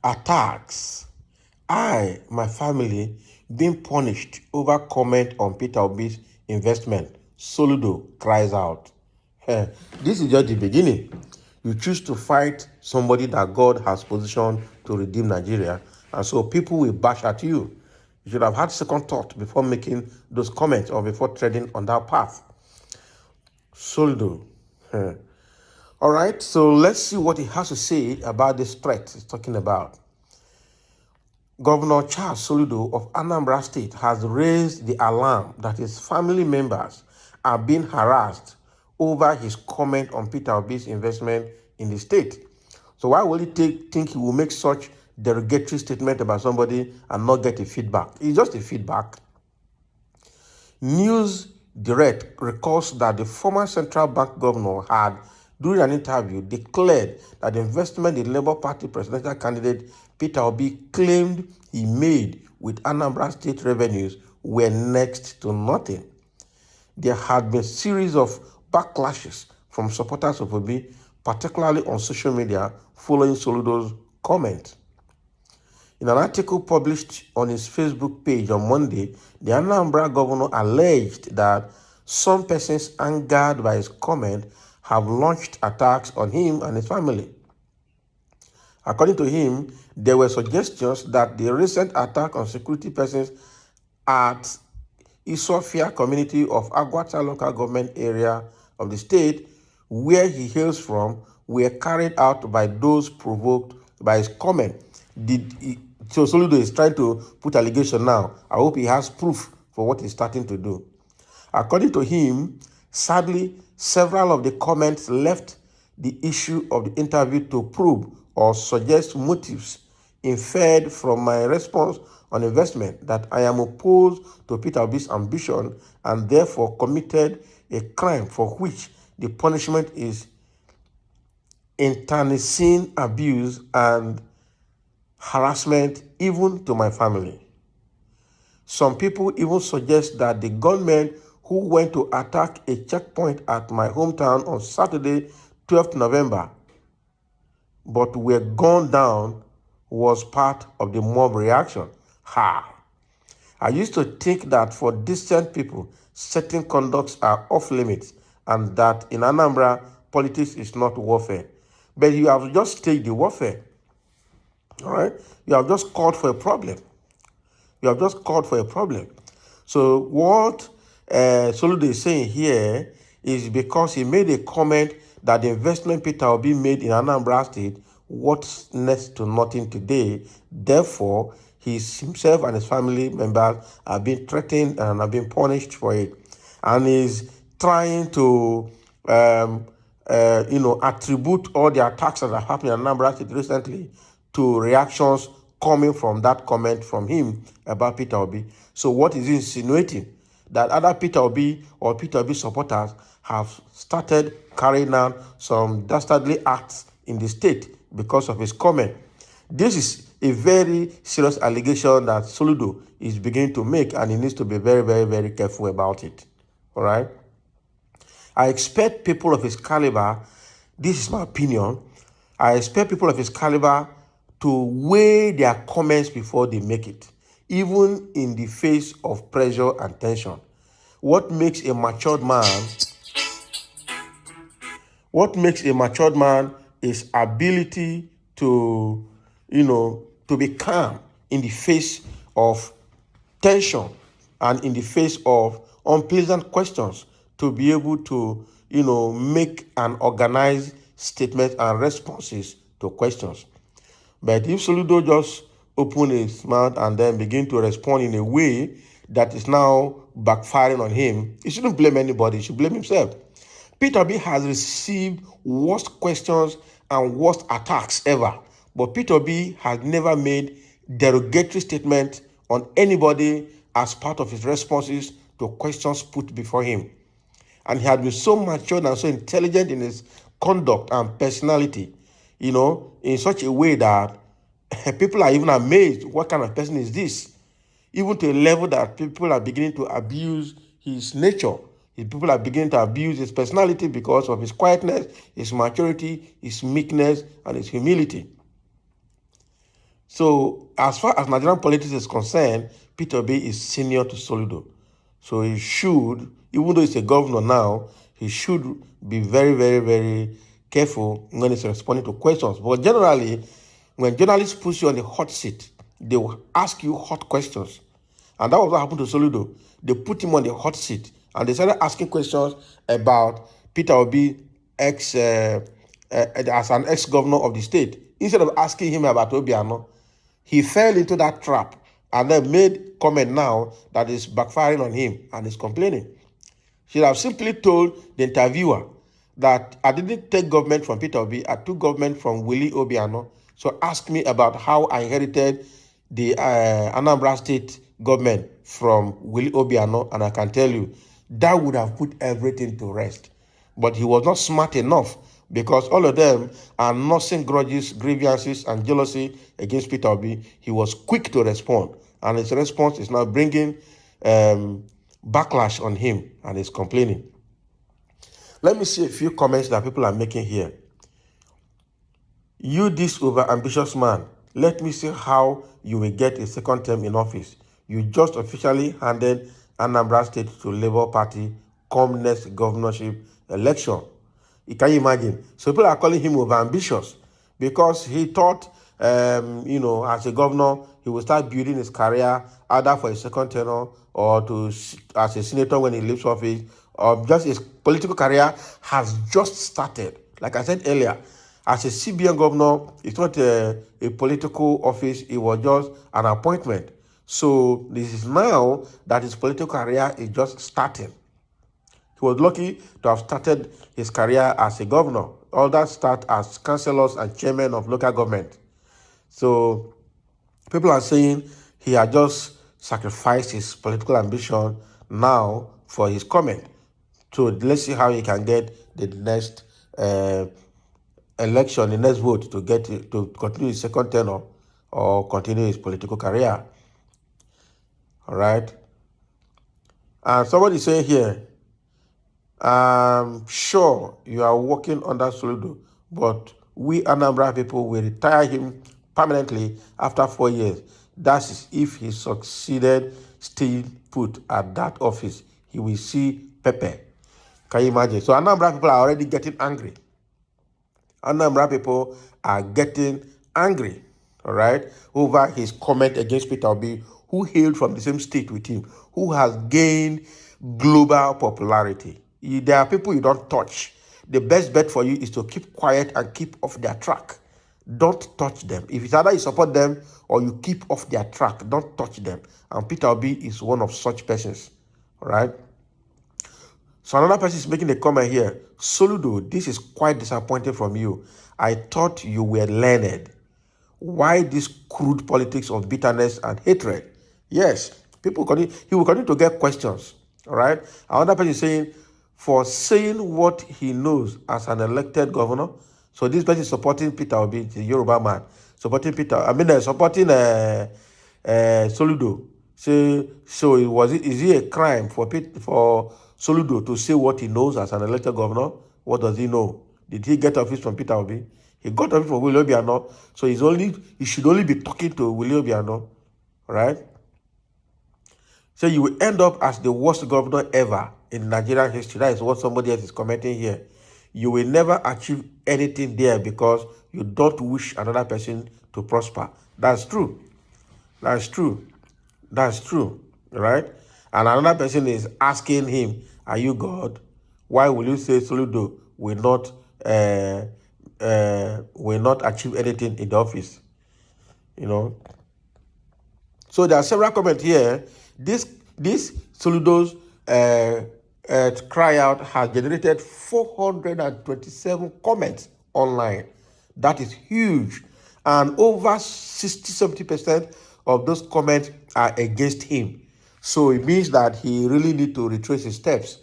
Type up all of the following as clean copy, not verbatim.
Attacks. My family, being punished over comment on Peter Obi's investment. Soludo cries out. This is just the beginning. You choose to fight somebody that God has positioned to redeem Nigeria, and so people will bash at you. You should have had second thought before making those comments or before treading on that path. Soludo. All right, so let's see what he has to say about this threat he's talking about. Governor Charles Soludo of Anambra State has raised the alarm that his family members are being harassed over his comment on Peter Obi's investment in the state. So why will he think he will make such derogatory statement about somebody and not get a feedback? It's just a feedback. News Direct recalls that the former central bank governor had, during an interview, declared that the investment the Labour Party presidential candidate Peter Obi claimed he made with Anambra State revenues were next to nothing. There had been a series of backlashes from supporters of Obi, particularly on social media, following Soludo's comment. In an article published on his Facebook page on Monday, the Anambra governor alleged that some persons angered by his comment have launched attacks on him and his family. According to him, there were suggestions that the recent attack on security persons at Isofia community of Agwata local government area of the state, where he hails from, were carried out by those provoked by his comment. So Soludo is trying to put allegation now. I hope he has proof for what he's starting to do. According to him, sadly, several of the comments left the issue of the interview to probe or suggest motives inferred from my response on investment that I am opposed to Peter Obi's ambition and therefore committed a crime for which the punishment is internecine abuse and harassment even to my family. Some people even suggest that the gunmen who went to attack a checkpoint at my hometown on Saturday, 12th November, but were gunned down, was part of the mob reaction. I used to think that for decent people, certain conducts are off limits and that in Anambra, politics is not warfare. But you have just staged the warfare. All right? You have just called for a problem. You have just called for a problem. So what Soludo is saying here is because he made a comment that the investment Peter Obi made in Anambra State was next to nothing today. Therefore, himself and his family members are being threatened and are being punished for it. And is trying to attribute all the attacks that have happened in Anambra State recently to reactions coming from that comment from him about Peter Obi. So what is he insinuating? That other Peter Obi or Peter Obi supporters have started carrying out some dastardly acts in the state because of his comment. This is a very serious allegation that Soludo is beginning to make, and he needs to be very, very, very careful about it. All right? I expect people of his caliber, this is my opinion, I expect people of his caliber to weigh their comments before they make it, even in the face of pressure and tension. What makes a matured man is ability to, to be calm in the face of tension and in the face of unpleasant questions, to be able to, make an organized statement and responses to questions. But if Soludo just open his mouth and then begin to respond in a way that is now backfiring on him, he shouldn't blame anybody, he should blame himself. Peter Obi has received worst questions and worst attacks ever, but Peter Obi has never made derogatory statement on anybody as part of his responses to questions put before him. And he had been so mature and so intelligent in his conduct and personality, in such a way that people are even amazed, what kind of person is this? Even to a level that people are beginning to abuse his nature, People are beginning to abuse his personality because of his quietness, his maturity, his meekness, and his humility. So, as far as Nigerian politics is concerned, Peter Obi is senior to Soludo. So he should, even though he's a governor now, he should be very, very, very careful when he's responding to questions. But generally, when journalists put you on the hot seat, they will ask you hot questions. And that was what happened to Soludo. They put him on the hot seat and they started asking questions about Peter Obi as an ex-governor of the state. Instead of asking him about Obiano, he fell into that trap and then made comment now that is backfiring on him and is complaining. She have simply told the interviewer that I didn't take government from Peter Obi, I took government from Willie Obiano. So ask me about how I inherited the Anambra State government from Willie Obiano, and I can tell you that would have put everything to rest. But he was not smart enough because all of them are nursing grudges, grievances, and jealousy against Peter Obi. He was quick to respond, and his response is now bringing backlash on him, and he's complaining. Let me see a few comments that people are making here. You, this over-ambitious man, let me see how you will get a second term in office. You just officially handed Anambra State to Labour Party come next governorship election. Can you imagine? So people are calling him over-ambitious because he thought, as a governor, he will start building his career either for a second tenure or as a senator when he leaves office, or just his political career has just started. Like I said earlier, as a CBN governor, it's not a political office, it was just an appointment. So this is now that his political career is just starting. He was lucky to have started his career as a governor. Others start as councillors and chairmen of local government. So people are saying he had just sacrificed his political ambition now for his comment. So let's see how he can get the next election, the next vote to continue his second tenure or continue his political career. All right. And somebody saying here, I'm sure you are working under Soludo, but we Anambra people will retire him permanently after 4 years. That is if he succeeded still put at that office. He will see Pepe. Can you imagine? So Anambra people are already getting angry. Anambra people are getting angry, all right, over his comment against Peter Obi, who hailed from the same state with him, who has gained global popularity. There are people you don't touch. The best bet for you is to keep quiet and keep off their track. Don't touch them. If it's either you support them or you keep off their track, don't touch them. And Peter Obi is one of such persons, all right? So another person is making a comment here. Soludo, this is quite disappointing from you. I thought you were learned. Why this crude politics of bitterness and hatred? Yes, he will continue to get questions. All right. Another person is saying, for saying what he knows as an elected governor. So this person is supporting Peter Obi, the Yoruba man, supporting Soludo. So is it a crime for Soludo to say what he knows as an elected governor? What does he know? Did he get office from Peter Obi? He got office from Willie Obiano, so he should only be talking to Willie Obiano, right? So you will end up as the worst governor ever in Nigerian history. That is what somebody else is commenting here. You will never achieve anything there because you don't wish another person to prosper. That's true. That's true. That's true, right? And another person is asking him, are you God? Why will you say Soludo will not achieve anything in the office? You know. So there are several comments here. This Soludo's cry out has generated 427 comments online. That is huge. And over 60-70% of those comments are against him. So it means that he really need to retrace his steps.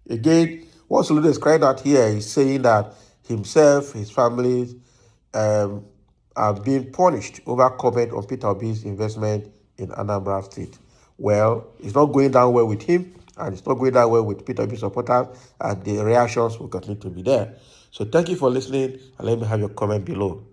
Again, what Soludo is crying out here is saying that himself, his family, are being punished over comment on Peter Obi's investment in Anambra State. well, it's not going down well with him, and it's not going down well with Peter Obi supporters, and the reactions will continue to be there. So thank you for listening, and let me have your comment below.